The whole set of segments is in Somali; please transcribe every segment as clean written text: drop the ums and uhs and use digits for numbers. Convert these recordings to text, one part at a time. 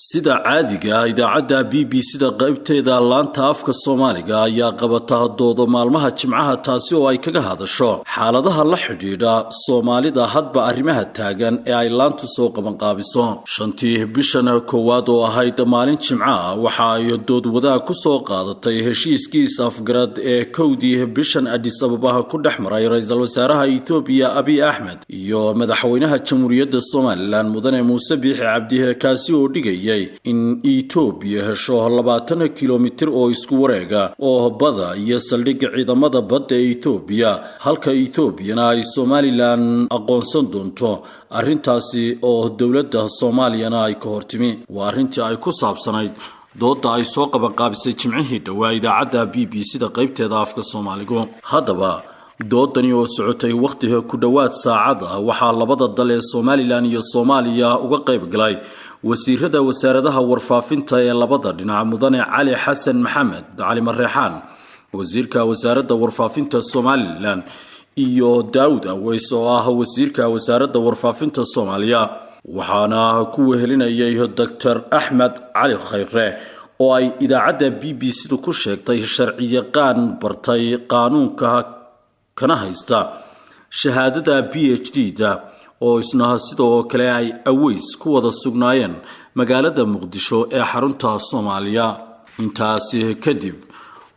sida caadiga ah idaacadda BBC-da qaybteeda laanta afka Soomaaliga ayaa qabata doodo maalmaha Jimcaha taasi oo ay kaga hadasho xaaladaha la xidhiidha Soomaalida hadba arrimaha taagan ee ay laantu soo qaban qaabiso. Shantii bishan koowaad oo ahayd maalin Jimcaha waxa ay dood wadaag ku soo qaadatay heshiiskii afgarad ee kowdii bishan Addis Ababa ku dhexmaray ra'iisul wasaaraha Itoobiya Abiy Ahmed iyo madaxweynaha Jamhuuriyadda Soomaaliland Mudane Muuse Biixi Cabdi kaasi oo dhigay in Itoobiya hesho 20 kilomitir oo isku wareega oo bada iyo saldhigga ciidamada badda ee Itoobiya halka Itoobiyana ay Somaliland aqoonsan doonto arrintaasi oo dawladda Soomaaliyana ay ka hortimi waa arrintii ay ku saabsanayd dooda ay soo qaban qaabisay Jimcihii dhawaa idaacadda BBC-da qaybteeda afka Soomaaliga. Haddaba doodani oo socotay waqtiga ku dhawaad saacada waxaa labada dal ee Somaliland iyo Soomaaliya uga qayb galay wasiirada wasaaradaha warfaafinta ee labada dhinac Mudane Cali Xasan Maxamed Cali Mareexaan wasiirka wasaaradda warfaafinta Somaliland iyo Daawud Aweys oo ah wasiirka wasaaradda warfaafinta Soomaaliya waxaana ku wehelinayay Dr. Axmed Cali Khayre oo ay idaacadda BBC-du ku sheegtay sharciyaqaan bartay qaanuunka kana haysta shahaadada PhD-da oo isna sidoo kale ay Aweys ku wada sugnaayeen magaalada Muqdisho ee xarunta Soomaaliya. Intaasi kadib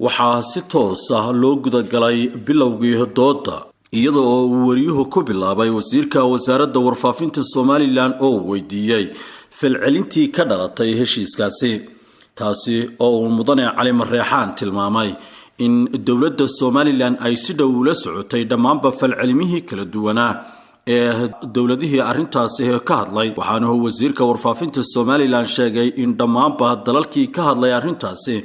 waxaa si toos ah loo guda galay bilowgii dooda iyadoo uu wariyuhu ku bilaabay wasiirka wasaaradda warfaafinta Somaliland oo weydiiyay falcelintii ka dhalatay heshiiskaasi taasi oo Mudane Cali Mareexaan tilmaamay in dawladda Somaliland ay si dhow ula socotay dhammaanba falcelimihii kala duwanaa ee dawladihii arrintaasi ka hadlay waxaana wasiirka warfaafinta Somaliland sheegay in dhammaanba dalalkii ka hadlay arrintaasi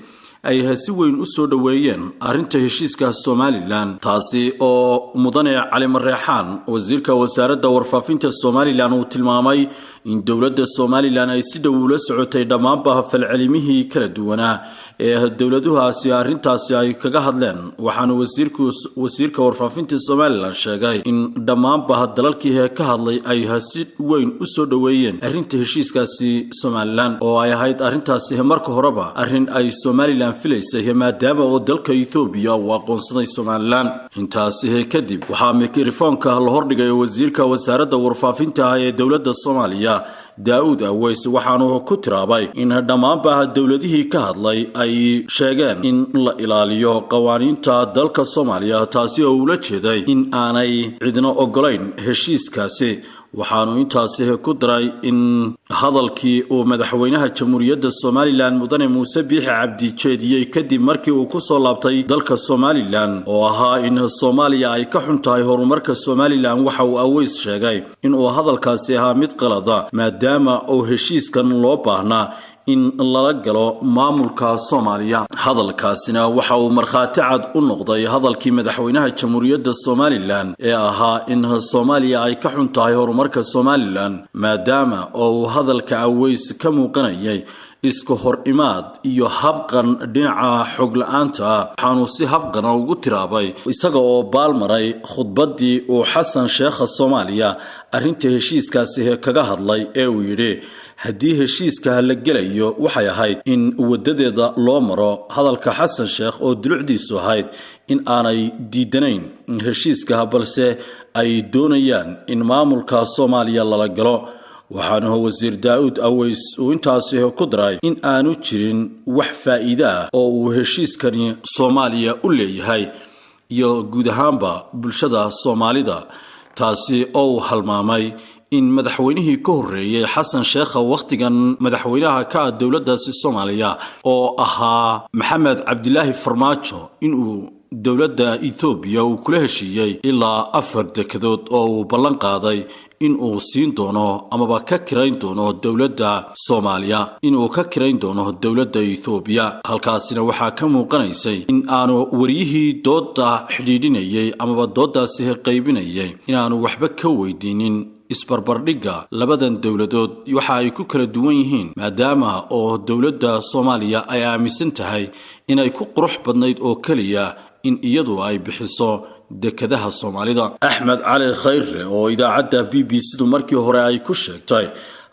ay si weyn u soo dhaweeyeen arrinta heshiiska Somaliland taasi oo Mudane Cali Mareexaan wasiirka wasaaradda warfaafinta Somaliland uu tilmaamay in dawladda Somaliland ay si dhow ula socotay dhammaanba falcelimihii kala duwanaa ee dawladuhaasi arrintaasi ay kaga hadleen waxaana wasiirka warfaafinta Somaliland sheegay in dhammaanba dalalkii ka hadlay ay si weyn u soo dhaweeyeen arrinta heshiiskaasi Somaliland oo ay ahayd arrintaasi marka horeba arrin ay Somaliland filaysay maadaama oo dalka Itoobiya uu aqoonsaday Somaliland. Intaasi kadib waxaa mikrofoonka la hordhigay wasiirka wasaaradda warfaafinta ee dawladda Soomaaliya Daawud Aweys waxaanu ku tiraabay in dhammaanba dawladihii ka hadlay ay sheegeen in la ilaaliyo qawaaniinta dalka Soomaaliya taasi oo ula jeeday in aanay cidna ogolayn heshiiskaasi waxaanu intaasi ku daray in hadalkii uu madaxweynaha Jamhuuriyadda Somaliland Mudane Muuse Biixi Cabdi jeediyay kadib markii uu ku soo laabtay dalka Somaliland oo ahaa in Soomaaliya ay ka xuntahay horumarka Somaliland waxa uu Aweys sheegay in uu hadalkaasi ahaa mid qalada maadaama uu heshiiskan loo baahnaa in lala galo maamulka Soomaaliya. Hadalkaasina waxa uu markhaati cad u noqday hadalkii madaxweynaha Jamhuuriyadda Somaliland ee ahaa in Soomaaliya ay ka xuntahay horumarka Somaliland maadaama uu hadalka Aweys ka muuqanayay isku hor imaad iyo habqan dhinaca xog la'aanta waxaanu si habqan ugu tiraabay isaga oo baalmaray khudbadii uu Xasan Sheekh Soomaaliya arrinta heshiiskaasi kaga hadlay ee uu yiri haddii heshiiska la gelayo waxay ahayd in wadadeeda loo maro hadalka Xasan Sheekh oo dulucdiisu ahayd in aanay diidanayn heshiiska balse ay doonayaan in maamulka Soomaaliya lala galo waxaana wasiir Daawud Aweys uu intaasi ku daray in aanu jirin wax faa'iido ah oo uu heshiiskani Soomaaliya u leeyahay iyo guud ahaanba bulshada Soomaalida taasi oo halmaamay in madaxweynihii ka horeeyay Xasan Sheekh waqtigan madaxweynaha ka dawladda Soomaaliya oo ahaa Maxamed Cabdilaahi Farmaajo inuu dawladda Itoobiya uu kula heshiiyay ilaa 4 dekedood oo uu ballan qaaday in uu siin doono amaba ka kirayn doono dawladda Soomaaliya inuu ka kirayn doono dawladda Itoobiya halkaasina waxaa ka muuqanaysay in aanu wariyihii dooda xidhiidhinayay amaba doodaasi qaybinayay inaanu waxba ka weydiinin isbarbardhigga labadan dawladood waxa ay ku kala duwan yihiin maadaama oo dawladda Soomaaliya ay aaminsan tahay inay ku qurux badnayd oo kaliya in iyadu ay bixiso dekadaha Soomaalida. Axmed Cali Khayre oo idaacadda BBC-du markii hore ay ku sheegtay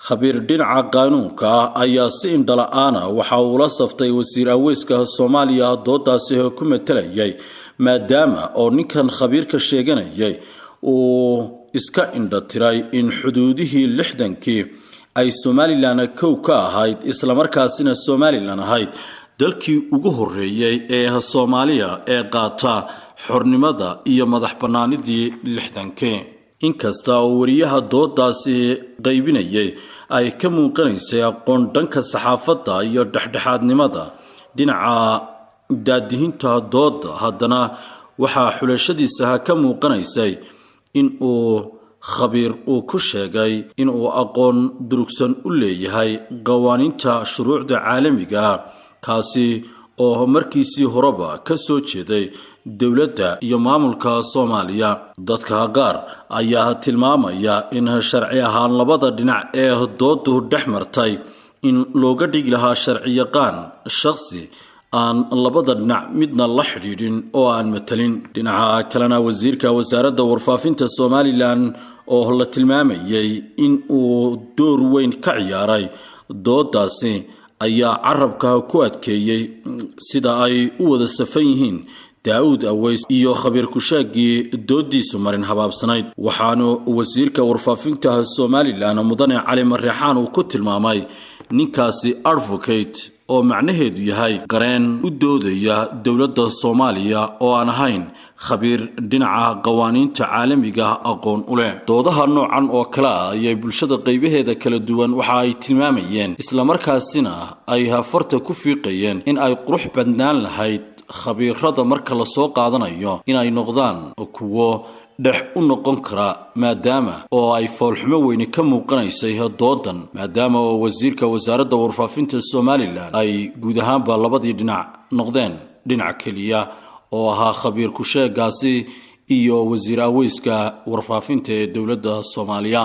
khabiir dhinaca qaanuunka ayaa si indhala-aan waxa uu la saftay wasiir aweyska Soomaaliya doodaasi ku matalayay maadaama oo ninkan khabiirka sheeganayay uu iska indhatiray in xuduudihii 60kii ay Somaliland kow ka ahayd isla markaasina Somaliland ahayd dalkii ugu horeeyay ee Soomaaliya ee qaata xornimada iyo madax banaanidii 60kii inkasta oo wariyaha doodaasi qaybinayay ay ka muuqanaysay aqoon dhanka saxaafadda iyo dhexdhexaadnimada dhinaca daadihinta dooda haddana waxa xulashadiisa ka muuqanaysay in uu khabiir uu ku sheegay in uu aqoon durugsan u leeyahay qawaaniinta shuruucda caalamiga kaasi oo markiisii horeba ka soo jeeday dawladda iyo maamulka Soomaaliya dadka qaar ayaa tilmaamaya in sharci ahaan labada dhinac ee doodu dhexmartay in looga dhigi lahaa sharci yaqaan shakhsi aan labada dhinac midna la xiriirin oo aan matalin dhinaca kalena wasiirka wasaaradda warfaafinta Somaliland oo la tilmaamayay in uu door weyn ka ciyaaray doodaasi ayaa carabka ku adkeeyay sida ay u wada safan yihiin Daawud Aweys iyo khabiir ku sheegay doodiisu marin habaabsanayd waxaanu wasiirka warfaafinta Somaliland mudane Cali Marreexaan uu ku tilmaamay ninkaasi advocate oo macnaheedu yahay qareen u doodaya dawladda Soomaaliya oo aan ahayn khabiir dhinaca qawaaniinta caalamiga aqoon u leh doodaha noocan oo kala ay bulshada qaybaheeda kala duwan waxa ay tilmaamayeen isla markaasina ay hafarta ku fiiqayeen in ay qurux badnaan lahayd khabiirada marka la soo qaadanayo in ay noqdaan kuwo dhex u noqon kara maadaama oo ay foolxumo weyn ka muuqanaysay doodan maadaama oo wasiirka wasaaradda warfaafinta Somaliland ay guud ahaanba labadii dhinac noqdeen dhinac kaliya oo ahaa khabiir ku sheegaasi iyo wasiir aweyska warfaafinta ee dawladda Soomaaliya